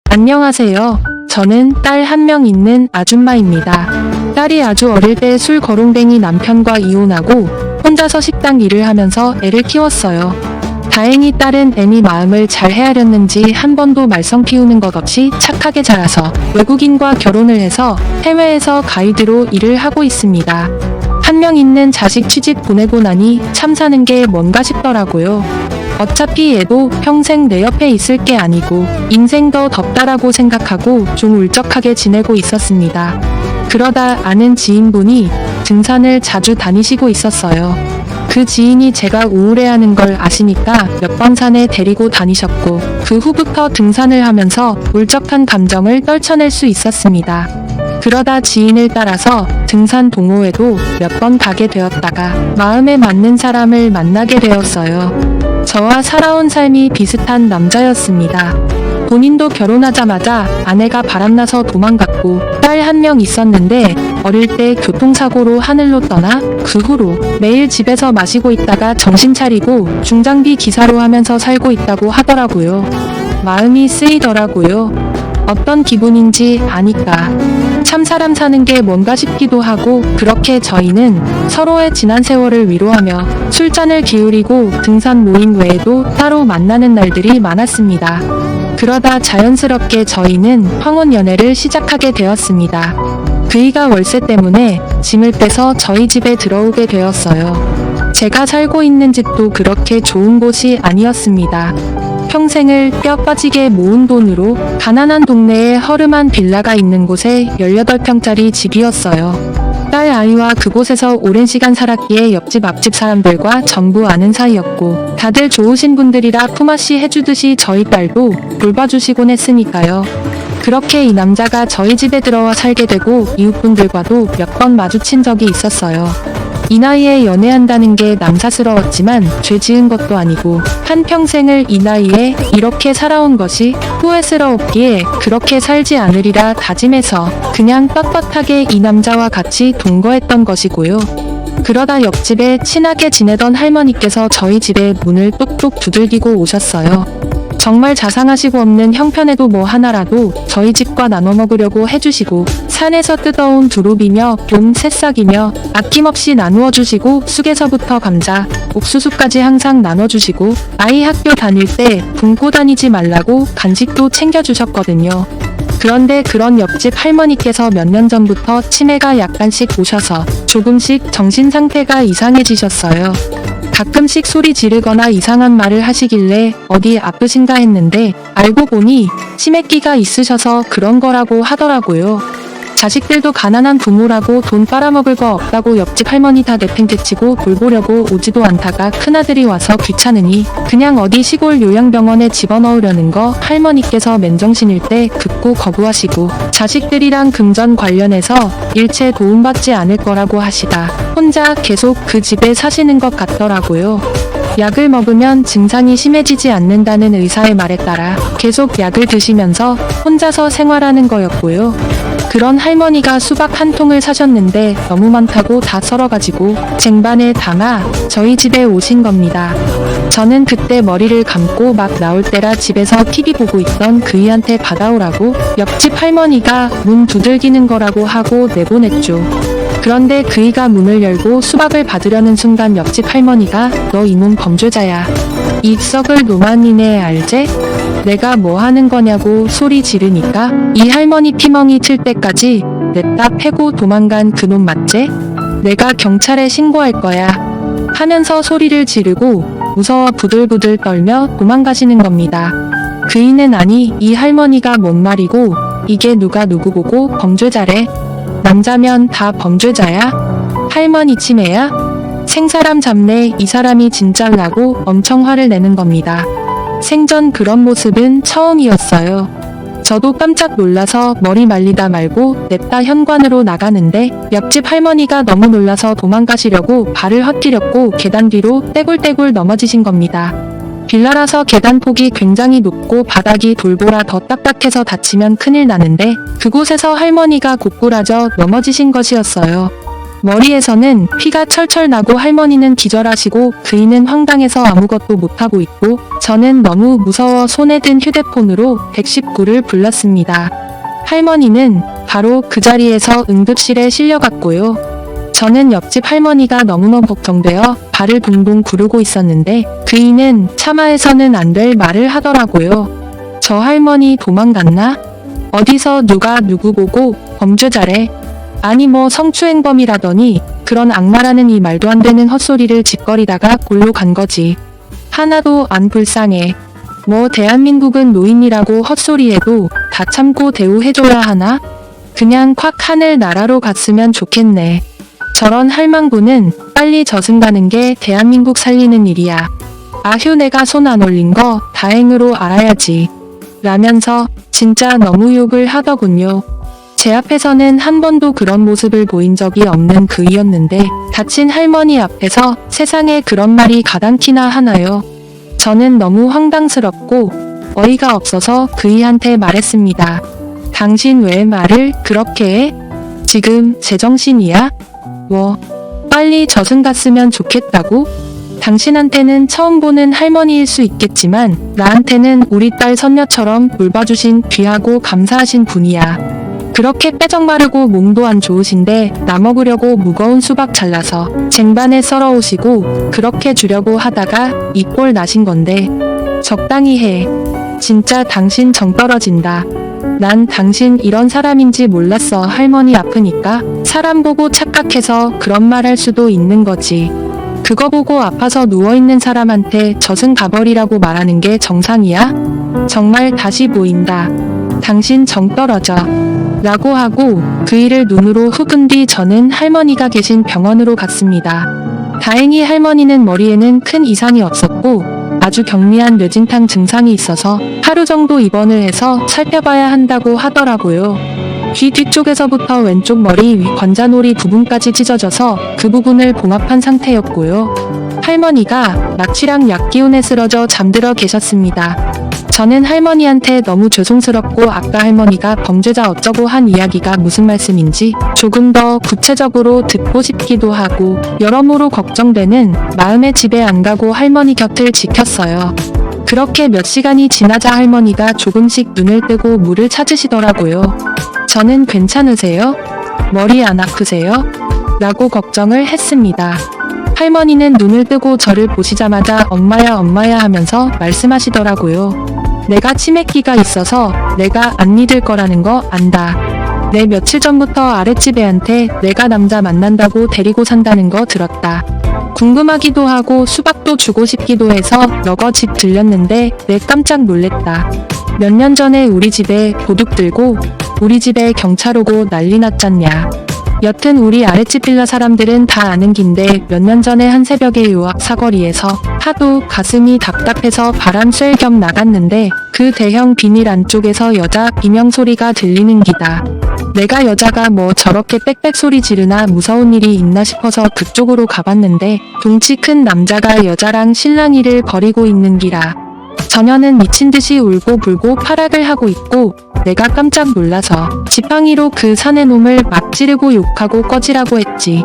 안녕하세요. 저는 딸 한 명 있는 아줌마입니다. 딸이 아주 어릴 때 술 거롱뱅이 남편과 이혼하고 혼자서 식당 일을 하면서 애를 키웠어요. 다행히 딸은 애미 마음을 잘 헤아렸는지 한 번도 말썽 피우는 것 없이 착하게 자라서 외국인과 결혼을 해서 해외에서 가이드로 일을 하고 있습니다. 한 명 있는 자식 취직 보내고 나니 참 사는 게 뭔가 싶더라고요. 어차피 얘도 평생 내 옆에 있을 게 아니고 인생 더 덥다라고 생각하고 좀 울적하게 지내고 있었습니다. 그러다 아는 지인분이 등산을 자주 다니시고 있었어요. 그 지인이 제가 우울해하는 걸 아시니까 몇 번 산에 데리고 다니셨고 그 후부터 등산을 하면서 울적한 감정을 떨쳐낼 수 있었습니다. 그러다 지인을 따라서 등산 동호회도 몇 번 가게 되었다가 마음에 맞는 사람을 만나게 되었어요. 저와 살아온 삶이 비슷한 남자였습니다. 본인도 결혼하자마자 아내가 바람나서 도망갔고 딸 한 명 있었는데 어릴 때 교통사고로 하늘로 떠나 그 후로 매일 집에서 마시고 있다가 정신 차리고 중장비 기사로 하면서 살고 있다고 하더라고요. 마음이 쓰이더라고요. 어떤 기분인지 아니까. 참 사람 사는 게 뭔가 싶기도 하고 그렇게 저희는 서로의 지난 세월을 위로하며 술잔을 기울이고 등산 모임 외에도 따로 만나는 날들이 많았습니다. 그러다 자연스럽게 저희는 황혼 연애를 시작하게 되었습니다. 그이가 월세 때문에 짐을 빼서 저희 집에 들어오게 되었어요. 제가 살고 있는 집도 그렇게 좋은 곳이 아니었습니다. 평생을 뼈 빠지게 모은 돈으로 가난한 동네에 허름한 빌라가 있는 곳에 18평짜리 집이었어요. 딸 아이와 그곳에서 오랜 시간 살았기에 옆집 앞집 사람들과 전부 아는 사이였고 다들 좋으신 분들이라 품앗이 해주듯이 저희 딸도 돌봐주시곤 했으니까요. 그렇게 이 남자가 저희 집에 들어와 살게 되고 이웃분들과도 몇 번 마주친 적이 있었어요. 이 나이에 연애한다는 게 남사스러웠지만 죄 지은 것도 아니고 한평생을 이 나이에 이렇게 살아온 것이 후회스러웠기에 그렇게 살지 않으리라 다짐해서 그냥 떳떳하게 이 남자와 같이 동거했던 것이고요. 그러다 옆집에 친하게 지내던 할머니께서 저희 집에 문을 똑똑 두들기고 오셨어요. 정말 자상하시고 없는 형편에도 뭐 하나라도 저희 집과 나눠 먹으려고 해주시고 산에서 뜯어온 두릅이며 봄 새싹이며 아낌없이 나누어 주시고 쑥에서부터 감자, 옥수수까지 항상 나눠주시고 아이 학교 다닐 때 굶고 다니지 말라고 간식도 챙겨주셨거든요. 그런데 그런 옆집 할머니께서 몇 년 전부터 치매가 약간씩 오셔서 조금씩 정신 상태가 이상해지셨어요. 가끔씩 소리 지르거나 이상한 말을 하시길래 어디 아프신가 했는데 알고 보니 치매기가 있으셔서 그런 거라고 하더라고요. 자식들도 가난한 부모라고 돈 빨아먹을 거 없다고 옆집 할머니 다 내팽개치고 돌보려고 오지도 않다가 큰아들이 와서 귀찮으니 그냥 어디 시골 요양병원에 집어넣으려는 거 할머니께서 맨정신일 때 극구 거부하시고 자식들이랑 금전 관련해서 일체 도움받지 않을 거라고 하시다 혼자 계속 그 집에 사시는 것 같더라고요. 약을 먹으면 증상이 심해지지 않는다는 의사의 말에 따라 계속 약을 드시면서 혼자서 생활하는 거였고요. 그런 할머니가 수박 한 통을 사셨는데 너무 많다고 다 썰어가지고 쟁반에 담아 저희 집에 오신 겁니다. 저는 그때 머리를 감고 막 나올 때라 집에서 TV 보고 있던 그이한테 받아오라고 옆집 할머니가 문 두들기는 거라고 하고 내보냈죠. 그런데 그이가 문을 열고 수박을 받으려는 순간 옆집 할머니가 너 이놈 범죄자야. 입 썩을 노만이네 알제? 내가 뭐 하는 거냐고 소리 지르니까 이 할머니 피멍이 틀 때까지 냅다 패고 도망간 그놈 맞제? 내가 경찰에 신고할 거야 하면서 소리를 지르고 무서워 부들부들 떨며 도망가시는 겁니다. 그이는 아니 이 할머니가 뭔 말이고 이게 누가 누구 보고 범죄자래? 남자면 다 범죄자야? 할머니 치매야? 생사람 잡네 이 사람이 진짜라고 엄청 화를 내는 겁니다. 생전 그런 모습은 처음이었어요. 저도 깜짝 놀라서 머리 말리다 말고 냅다 현관으로 나가는데 옆집 할머니가 너무 놀라서 도망가시려고 발을 헛디뎠고 계단 뒤로 떼굴떼굴 넘어지신 겁니다. 빌라라서 계단 폭이 굉장히 높고 바닥이 돌보라 더 딱딱해서 다치면 큰일 나는데 그곳에서 할머니가 고꾸라져 넘어지신 것이었어요. 머리에서는 피가 철철 나고 할머니는 기절하시고 그이는 황당해서 아무것도 못하고 있고 저는 너무 무서워 손에 든 휴대폰으로 119를 불렀습니다. 할머니는 바로 그 자리에서 응급실에 실려갔고요. 저는 옆집 할머니가 너무너무 걱정되어 발을 붕붕 구르고 있었는데 그이는 차마해서는 안 될 말을 하더라고요. 저 할머니 도망갔나? 어디서 누가 누구 보고 범죄자래? 아니 뭐 성추행범이라더니 그런 악마라는 이 말도 안 되는 헛소리를 짓거리다가 골로 간 거지. 하나도 안 불쌍해. 뭐 대한민국은 노인이라고 헛소리해도 다 참고 대우해줘야 하나? 그냥 콱 하늘 나라로 갔으면 좋겠네. 저런 할망구는 빨리 저승 가는 게 대한민국 살리는 일이야. 아휴 내가 손 안 올린 거 다행으로 알아야지. 라면서 진짜 너무 욕을 하더군요. 제 앞에서는 한 번도 그런 모습을 보인 적이 없는 그이였는데 다친 할머니 앞에서 세상에 그런 말이 가당키나 하나요? 저는 너무 황당스럽고 어이가 없어서 그이한테 말했습니다. 당신 왜 말을 그렇게 해? 지금 제정신이야? 뭐 빨리 저승 갔으면 좋겠다고? 당신한테는 처음 보는 할머니일 수 있겠지만 나한테는 우리 딸 손녀처럼 돌봐주신 귀하고 감사하신 분이야. 그렇게 빼적마르고 몸도 안 좋으신데 나 먹으려고 무거운 수박 잘라서 쟁반에 썰어 오시고 그렇게 주려고 하다가 이 꼴 나신 건데 적당히 해. 진짜 당신 정 떨어진다. 난 당신 이런 사람인지 몰랐어. 할머니 아프니까 사람 보고 착각해서 그런 말 할 수도 있는 거지. 그거 보고 아파서 누워있는 사람한테 저승 가버리라고 말하는 게 정상이야? 정말 다시 보인다. 당신 정 떨어져. 라고 하고 그 일을 눈으로 훅은 뒤 저는 할머니가 계신 병원으로 갔습니다. 다행히 할머니는 머리에는 큰 이상이 없었고 아주 경미한 뇌진탕 증상이 있어서 하루 정도 입원을 해서 살펴봐야 한다고 하더라고요. 귀 뒤쪽에서부터 왼쪽 머리 위 관자놀이 부분까지 찢어져서 그 부분을 봉합한 상태였고요. 할머니가 마취랑 약 기운에 쓰러져 잠들어 계셨습니다. 저는 할머니한테 너무 죄송스럽고 아까 할머니가 범죄자 어쩌고 한 이야기가 무슨 말씀인지 조금 더 구체적으로 듣고 싶기도 하고 여러모로 걱정되는 마음에 집에 안 가고 할머니 곁을 지켰어요. 그렇게 몇 시간이 지나자 할머니가 조금씩 눈을 뜨고 물을 찾으시더라고요. 저는 괜찮으세요? 머리 안 아프세요? 라고 걱정을 했습니다. 할머니는 눈을 뜨고 저를 보시자마자 엄마야 엄마야 하면서 말씀하시더라고요. 내가 치매기가 있어서 내가 안 믿을 거라는 거 안다. 내 며칠 전부터 아랫집 애한테 내가 남자 만난다고 데리고 산다는 거 들었다. 궁금하기도 하고 수박도 주고 싶기도 해서 너거 집 들렸는데 내 깜짝 놀랬다. 몇 년 전에 우리 집에 도둑 들고 우리 집에 경찰 오고 난리 났잖냐. 여튼 우리 아랫집 빌라 사람들은 다 아는 긴데 몇 년 전에 한 새벽에 요 앞 사거리에서 하도 가슴이 답답해서 바람 쐴 겸 나갔는데 그 대형 비닐 안쪽에서 여자 비명 소리가 들리는 기다. 내가 여자가 뭐 저렇게 빽빽 소리 지르나 무서운 일이 있나 싶어서 그쪽으로 가봤는데 덩치 큰 남자가 여자랑 실랑이를 벌이고 있는 기라. 저녀는 미친 듯이 울고 불고 파락을 하고 있고 내가 깜짝 놀라서 지팡이로 그 사내 놈을 막 찌르고 욕하고 꺼지라고 했지.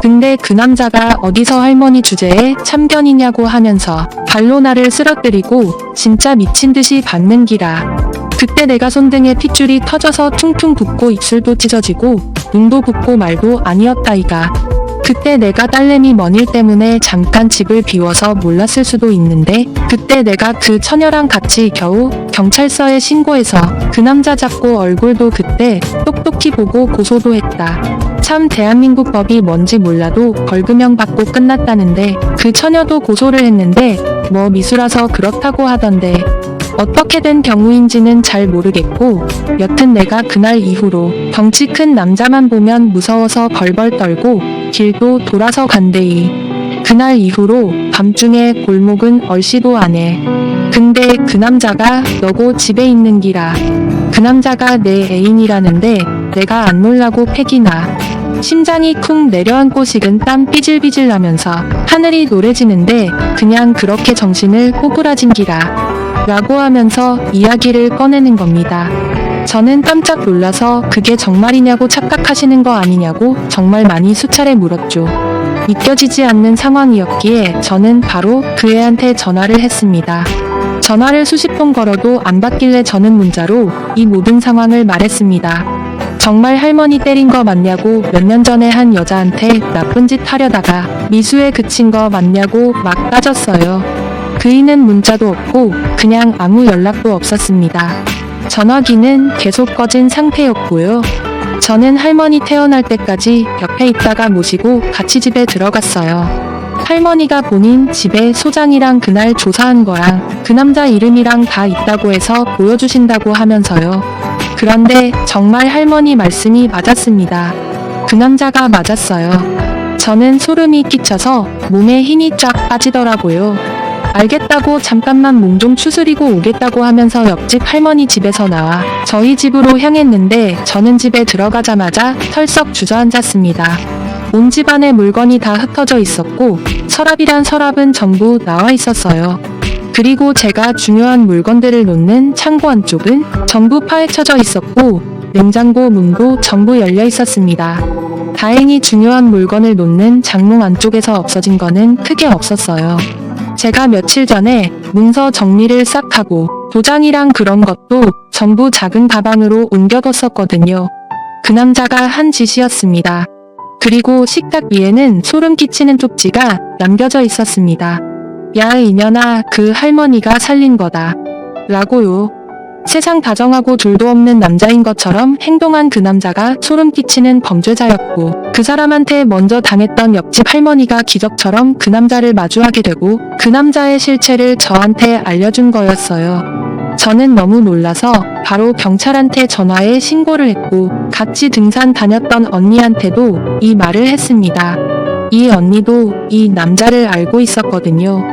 근데 그 남자가 어디서 할머니 주제에 참견이냐고 하면서 발로 나를 쓰러뜨리고 진짜 미친 듯이 받는 기라. 그때 내가 손등에 핏줄이 터져서 퉁퉁 붓고 입술도 찢어지고 눈도 붓고 말도 아니었다이가. 그때 내가 딸내미 먼 일 때문에 잠깐 집을 비워서 몰랐을 수도 있는데 그때 내가 그 처녀랑 같이 겨우 경찰서에 신고해서 그 남자 잡고 얼굴도 그때 똑똑히 보고 고소도 했다. 참 대한민국 법이 뭔지 몰라도 벌금형 받고 끝났다는데 그 처녀도 고소를 했는데 뭐 미수라서 그렇다고 하던데 어떻게 된 경우인지는 잘 모르겠고 여튼 내가 그날 이후로 덩치 큰 남자만 보면 무서워서 벌벌 떨고 길도 돌아서 간대이. 그날 이후로 밤중에 골목은 얼씨도 안 해. 근데 그 남자가 너고 집에 있는 기라. 그 남자가 내 애인이라는데 내가 안 놀라고 패기나. 심장이 쿵 내려앉고 식은 땀 삐질삐질 나면서 하늘이 노래지는데 그냥 그렇게 정신을 호구라진 기라. 라고 하면서 이야기를 꺼내는 겁니다. 저는 깜짝 놀라서 그게 정말이냐고 착각하시는 거 아니냐고 정말 많이 수차례 물었죠. 믿겨지지 않는 상황이었기에 저는 바로 그 애한테 전화를 했습니다. 전화를 수십 번 걸어도 안 받길래 저는 문자로 이 모든 상황을 말했습니다. 정말 할머니 때린 거 맞냐고 몇 년 전에 한 여자한테 나쁜 짓 하려다가 미수에 그친 거 맞냐고 막 따졌어요. 그이는 문자도 없고 그냥 아무 연락도 없었습니다. 전화기는 계속 꺼진 상태였고요. 저는 할머니 태어날 때까지 옆에 있다가 모시고 같이 집에 들어갔어요. 할머니가 본인 집에 소장이랑 그날 조사한 거랑 그 남자 이름이랑 다 있다고 해서 보여주신다고 하면서요. 그런데 정말 할머니 말씀이 맞았습니다. 그 남자가 맞았어요. 저는 소름이 끼쳐서 몸에 힘이 쫙 빠지더라고요. 알겠다고 잠깐만 몸 좀 추스리고 오겠다고 하면서 옆집 할머니 집에서 나와 저희 집으로 향했는데 저는 집에 들어가자마자 털썩 주저앉았습니다. 온 집안에 물건이 다 흩어져 있었고 서랍이란 서랍은 전부 나와 있었어요. 그리고 제가 중요한 물건들을 놓는 창고 안쪽은 전부 파헤쳐져 있었고 냉장고 문도 전부 열려 있었습니다. 다행히 중요한 물건을 놓는 장롱 안쪽에서 없어진 거는 크게 없었어요. 제가 며칠 전에 문서 정리를 싹 하고 도장이랑 그런 것도 전부 작은 가방으로 옮겨뒀었거든요. 그 남자가 한 짓이었습니다. 그리고 식탁 위에는 소름 끼치는 쪽지가 남겨져 있었습니다. 야 이년아, 그 할머니가 살린 거다. 라고요. 세상 다정하고 둘도 없는 남자인 것처럼 행동한 그 남자가 소름 끼치는 범죄자였고 그 사람한테 먼저 당했던 옆집 할머니가 기적처럼 그 남자를 마주하게 되고 그 남자의 실체를 저한테 알려준 거였어요. 저는 너무 놀라서 바로 경찰한테 전화해 신고를 했고 같이 등산 다녔던 언니한테도 이 말을 했습니다. 이 언니도 이 남자를 알고 있었거든요.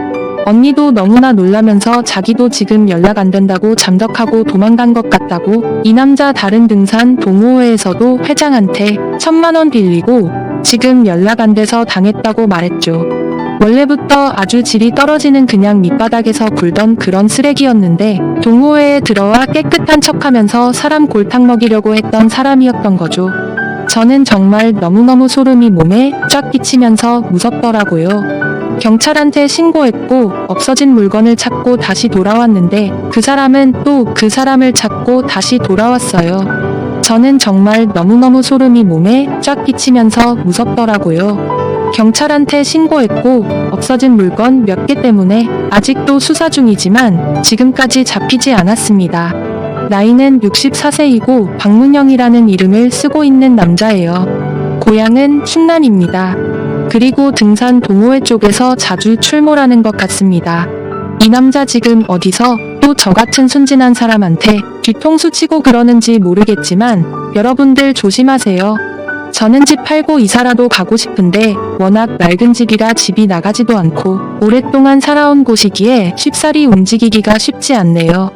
언니도 너무나 놀라면서 자기도 지금 연락 안 된다고 잠적하고 도망간 것 같다고 이 남자 다른 등산 동호회에서도 회장한테 1,000만 원 빌리고 지금 연락 안 돼서 당했다고 말했죠. 원래부터 아주 질이 떨어지는 그냥 밑바닥에서 굴던 그런 쓰레기였는데 동호회에 들어와 깨끗한 척하면서 사람 골탕 먹이려고 했던 사람이었던 거죠. 저는 정말 너무너무 소름이 몸에 쫙 끼치면서 무섭더라고요. 경찰한테 신고했고 없어진 물건을 찾고 다시 돌아왔는데 그 사람은 또 그 사람을 찾고 다시 돌아왔어요. 저는 정말 너무너무 소름이 몸에 쫙 끼치면서 무섭더라고요. 경찰한테 신고했고 없어진 물건 몇 개 때문에 아직도 수사 중이지만 지금까지 잡히지 않았습니다. 나이는 64세이고 박문영이라는 이름을 쓰고 있는 남자예요. 고향은 충남입니다. 그리고 등산 동호회 쪽에서 자주 출몰하는 것 같습니다. 이 남자 지금 어디서 또 저 같은 순진한 사람한테 뒤통수 치고 그러는지 모르겠지만 여러분들 조심하세요. 저는 집 팔고 이사라도 가고 싶은데 워낙 낡은 집이라 집이 나가지도 않고 오랫동안 살아온 곳이기에 쉽사리 움직이기가 쉽지 않네요.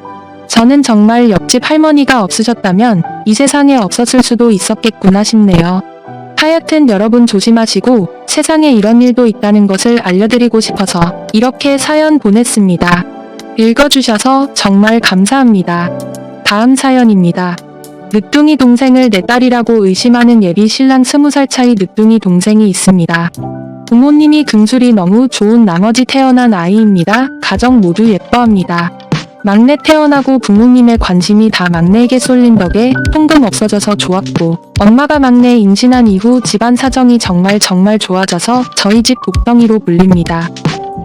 저는 정말 옆집 할머니가 없으셨다면 이 세상에 없었을 수도 있었겠구나 싶네요. 하여튼 여러분 조심하시고 세상에 이런 일도 있다는 것을 알려드리고 싶어서 이렇게 사연 보냈습니다. 읽어주셔서 정말 감사합니다. 다음 사연입니다. 늦둥이 동생을 내 딸이라고 의심하는 예비 신랑 20살 차이 늦둥이 동생이 있습니다. 부모님이 금술이 너무 좋은 나머지 태어난 아이입니다. 가정 모두 예뻐합니다. 막내 태어나고 부모님의 관심이 다 막내에게 쏠린 덕에 통금 없어져서 좋았고 엄마가 막내 임신한 이후 집안 사정이 정말 좋아져서 저희 집 복덩이로 불립니다.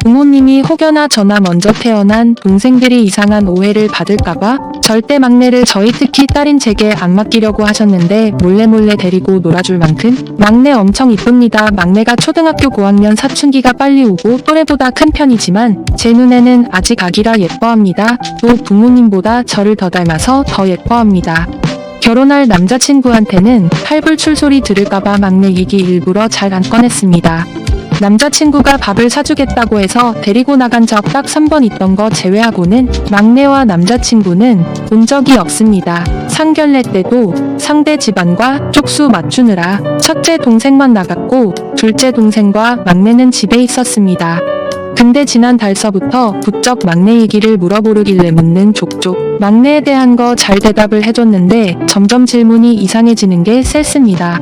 부모님이 혹여나 저나 먼저 태어난 동생들이 이상한 오해를 받을까봐 절대 막내를 저희 특히 딸인 제게 안 맡기려고 하셨는데 몰래 데리고 놀아줄 만큼 막내 엄청 이쁩니다. 막내가 초등학교 고학년 사춘기가 빨리 오고 또래보다 큰 편이지만 제 눈에는 아직 아기라 예뻐합니다. 또 부모님보다 저를 더 닮아서 더 예뻐합니다. 결혼할 남자친구한테는 팔불출 소리 들을까봐 막내 얘기 일부러 잘 안 꺼냈습니다. 남자친구가 밥을 사주겠다고 해서 데리고 나간 적 딱 3번 있던 거 제외하고는 막내와 남자친구는 본 적이 없습니다. 상견례 때도 상대 집안과 쪽수 맞추느라 첫째 동생만 나갔고 둘째 동생과 막내는 집에 있었습니다. 근데 지난 달서부터 부쩍 막내 얘기를 물어보르길래 묻는 족족. 막내에 대한 거 잘 대답을 해줬는데 점점 질문이 이상해지는 게 셌습니다.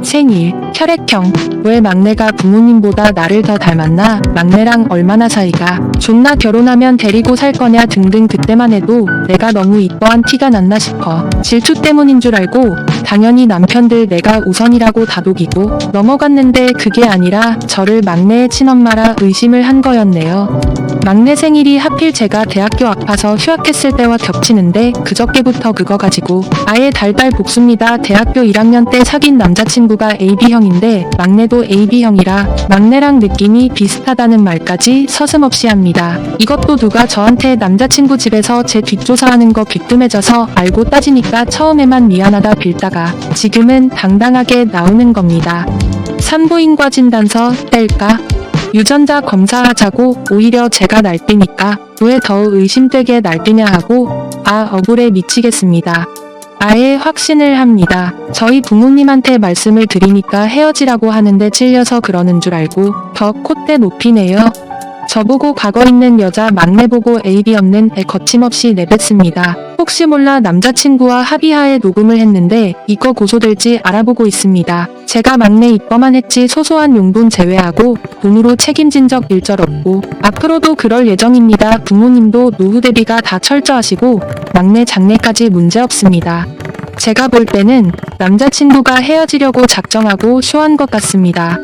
생일, 혈액형, 왜 막내가 부모님보다 나를 더 닮았나, 막내랑 얼마나 사이가 좋나, 결혼하면 데리고 살 거냐 등등. 그때만 해도 내가 너무 이뻐한 티가 났나 싶어 질투 때문인 줄 알고 당연히 남편들 내가 우선이라고 다독이고 넘어갔는데 그게 아니라 저를 막내의 친엄마라 의심을 한 거였네요. 막내 생일이 하필 제가 대학교 아파서 휴학했을 때와 겹치는데 그저께부터 그거 가지고 아예 달달 볶습니다. 대학교 1학년 때 사귄 남자친구가 AB형인데 막내도 AB형이라 막내랑 느낌이 비슷하다는 말까지 서슴없이 합니다. 이것도 누가 저한테 남자친구 집에서 제 뒷조사하는 거 귀뜸해져서 알고 따지니까 처음에만 미안하다 빌다가 지금은 당당하게 나오는 겁니다. 산부인과 진단서 뗄까? 유전자 검사하자고 오히려 제가 날뛰니까 왜 더 의심되게 날뛰냐 하고 억울해 미치겠습니다. 아예 확신을 합니다. 저희 부모님한테 말씀을 드리니까 헤어지라고 하는데 찔려서 그러는 줄 알고 더 콧대 높이네요. 저보고 과거 있는 여자 막내 보고 AB 없는 애 거침없이 내뱉습니다. 혹시 몰라 남자친구와 합의하에 녹음을 했는데 이거 고소될지 알아보고 있습니다. 제가 막내 입범만 했지 소소한 용돈 제외하고 돈으로 책임진 적 일절 없고 앞으로도 그럴 예정입니다. 부모님도 노후 대비가 다 철저하시고 막내 장래까지 문제 없습니다. 제가 볼 때는 남자친구가 헤어지려고 작정하고 쇼한 것 같습니다.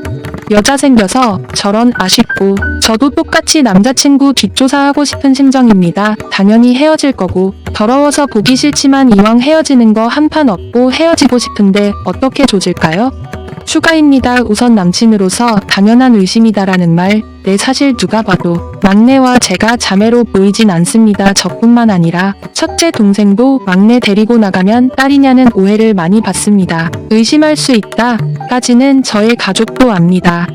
여자 생겨서 저런 아쉽고 저도 똑같이 남자친구 뒷조사하고 싶은 심정입니다. 당연히 헤어질 거고 더러워서 보기 싫지만 이왕 헤어지는 거 한판 얻고 헤어지고 싶은데 어떻게 조질까요? 추가입니다. 우선 남친으로서 당연한 의심이다라는 말. 네, 사실 누가 봐도 막내와 제가 자매로 보이진 않습니다. 저뿐만 아니라 첫째 동생도 막내 데리고 나가면 딸이냐는 오해를 많이 받습니다. 의심할 수 있다까지는 저의 가족도 압니다.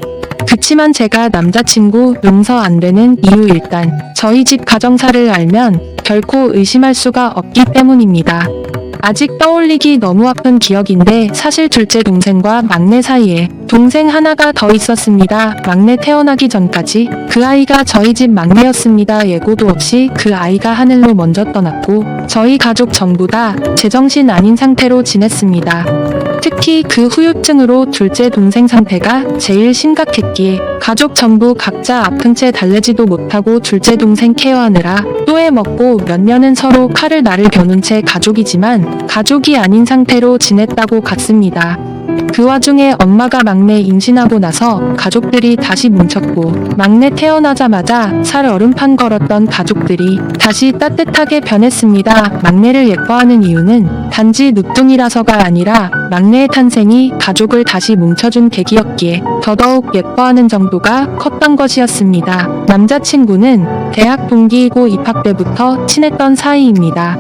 그치만 제가 남자친구 용서 안 되는 이유, 일단 저희 집 가정사를 알면 결코 의심할 수가 없기 때문입니다. 아직 떠올리기 너무 아픈 기억인데 사실 둘째 동생과 막내 사이에 동생 하나가 더 있었습니다. 막내 태어나기 전까지 그 아이가 저희 집 막내였습니다. 예고도 없이 그 아이가 하늘로 먼저 떠났고 저희 가족 전부 다 제정신 아닌 상태로 지냈습니다. 특히 그 후유증으로 둘째 동생 상태가 제일 심각했기에 가족 전부 각자 아픈 채 달래지도 못하고 둘째 동생 케어하느라 또해 먹고 몇 년은 서로 칼을 나를 겨눈 채 가족이지만 가족이 아닌 상태로 지냈다고 같습니다. 그 와중에 엄마가 막내 임신하고 나서 가족들이 다시 뭉쳤고 막내 태어나자마자 살 얼음판 걸었던 가족들이 다시 따뜻하게 변했습니다. 막내를 예뻐하는 이유는 단지 늦둥이라서가 아니라 막내의 탄생이 가족을 다시 뭉쳐준 계기였기에 더더욱 예뻐하는 정도가 컸던 것이었습니다. 남자친구는 대학 동기이고 입학 때부터 친했던 사이입니다.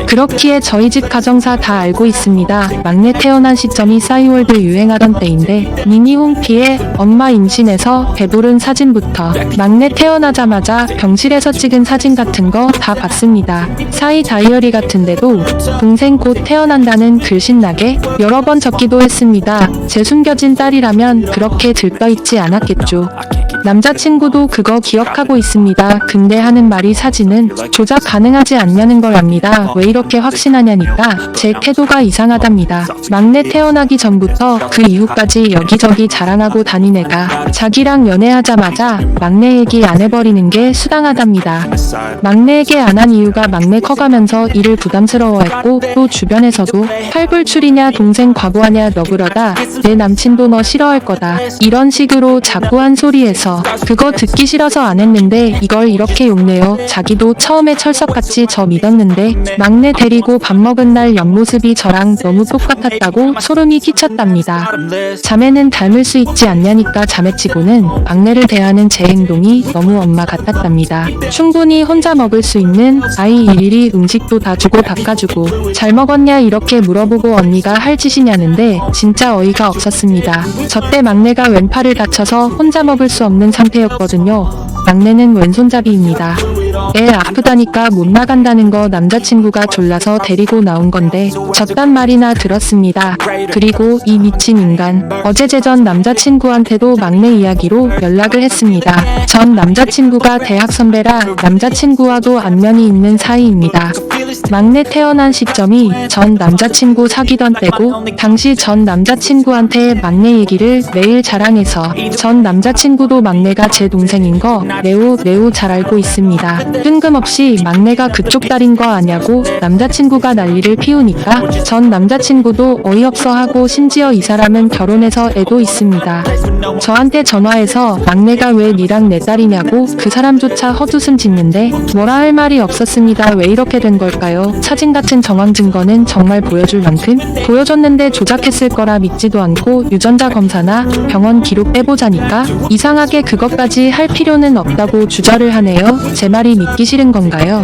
그렇기에 저희 집 가정사 다 알고 있습니다. 막내 태어난 시점이 싸이월드 유행하던 때인데 미니홈피에 엄마 임신해서 배부른 사진부터 막내 태어나자마자 병실에서 찍은 사진 같은 거 다 봤습니다. 사이 다이어리 같은데도 동생 곧 태어난다는 글 신나게 여러 번 적기도 했습니다. 제 숨겨진 딸이라면 그렇게 들떠있지 않았겠죠. 남자친구도 그거 기억하고 있습니다. 근데 하는 말이 사진은 조작 가능하지 않냐는 걸 압니다. 왜 이렇게 확신하냐니까 제 태도가 이상하답니다. 막내 태어나기 전부터 그 이후까지 여기저기 자랑하고 다닌 애가 자기랑 연애하자마자 막내 얘기 안 해버리는 게 수당하답니다. 막내에게 안 한 이유가 막내 커가면서 일을 부담스러워했고 또 주변에서도 팔불출이냐 동생 과부하냐 너 그러다 내 남친도 너 싫어할 거다 이런 식으로 자꾸 한 소리에서 그거 듣기 싫어서 안 했는데 이걸 이렇게 욕내요. 자기도 처음에 철석같이 저 믿었는데 막내 데리고 밥 먹은 날 옆모습이 저랑 너무 똑같았다고 소름이 끼쳤답니다. 자매는 닮을 수 있지 않냐니까 자매치고는 막내를 대하는 제 행동이 너무 엄마 같았답니다. 충분히 혼자 먹을 수 있는 아이 일일이 음식도 다 주고 닦아주고 잘 먹었냐 이렇게 물어보고 언니가 할 짓이냐는데 진짜 어이가 없었습니다. 저 때 막내가 왼팔을 다쳐서 혼자 먹을 수 없는 상태였거든요. 막내는 왼손잡이입니다. 애 아프다니까 못 나간다는 거 남자친구가 졸라서 데리고 나온 건데 저딴 말이나 들었습니다. 그리고 이 미친 인간 어제 제전 남자친구한테도 막내 이야기로 연락을 했습니다. 전 남자친구가 대학 선배라 남자친구와도 안면이 있는 사이입니다. 막내 태어난 시점이 전 남자친구 사귀던 때고 당시 전 남자친구한테 막내 얘기를 매일 자랑해서 전 남자친구도 막내가 제 동생인 거 매우 잘 알고 있습니다. 뜬금없이 막내가 그쪽 딸인 거 아냐고 남자친구가 난리를 피우니까 전 남자친구도 어이없어 하고 심지어 이 사람은 결혼해서 애도 있습니다. 저한테 전화해서 막내가 왜 니랑 내 딸이냐고 그 사람조차 헛웃음 짓는데 뭐라 할 말이 없었습니다. 왜 이렇게 된 걸까요? 사진 같은 정황 증거는 정말 보여줄 만큼 보여줬는데 조작했을 거라 믿지도 않고 유전자 검사나 병원 기록 빼보자니까 이상하게 그것까지 할 필요는 없다고 주저를 하네요. 제 말이 믿기 싫은 건가요?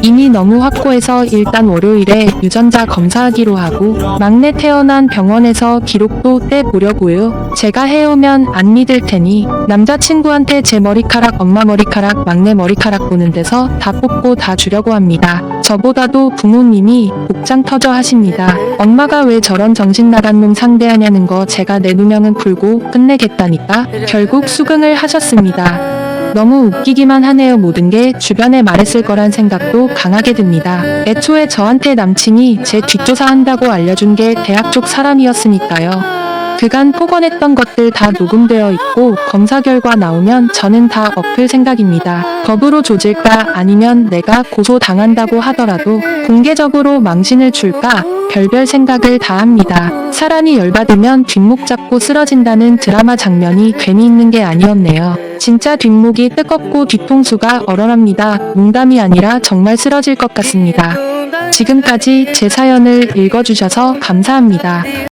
이미 너무 확고해서 일단 월요일에 유전자 검사하기로 하고 막내 태어난 병원에서 기록도 떼보려고요. 제가 해오면 안 믿을 테니 남자친구한테 제 머리카락, 엄마 머리카락, 막내 머리카락 보는 데서 다 뽑고 다 주려고 합니다. 저보다도 부모님이 복장 터져 하십니다. 엄마가 왜 저런 정신 나간 놈 상대하냐는 거 제가 내 누명은 풀고 끝내겠다니까 결국 수긍을 하셨습니다. 너무 웃기기만 하네요. 모든 게 주변에 말했을 거란 생각도 강하게 듭니다. 애초에 저한테 남친이 제 뒷조사한다고 알려준 게 대학 쪽 사람이었으니까요. 그간 폭언했던 것들 다 녹음되어 있고 검사 결과 나오면 저는 다 엎을 생각입니다. 법으로 조질까 아니면 내가 고소당한다고 하더라도 공개적으로 망신을 줄까 별별 생각을 다 합니다. 사람이 열받으면 뒷목 잡고 쓰러진다는 드라마 장면이 괜히 있는 게 아니었네요. 진짜 뒷목이 뜨겁고 뒤통수가 얼얼합니다. 농담이 아니라 정말 쓰러질 것 같습니다. 지금까지 제 사연을 읽어주셔서 감사합니다.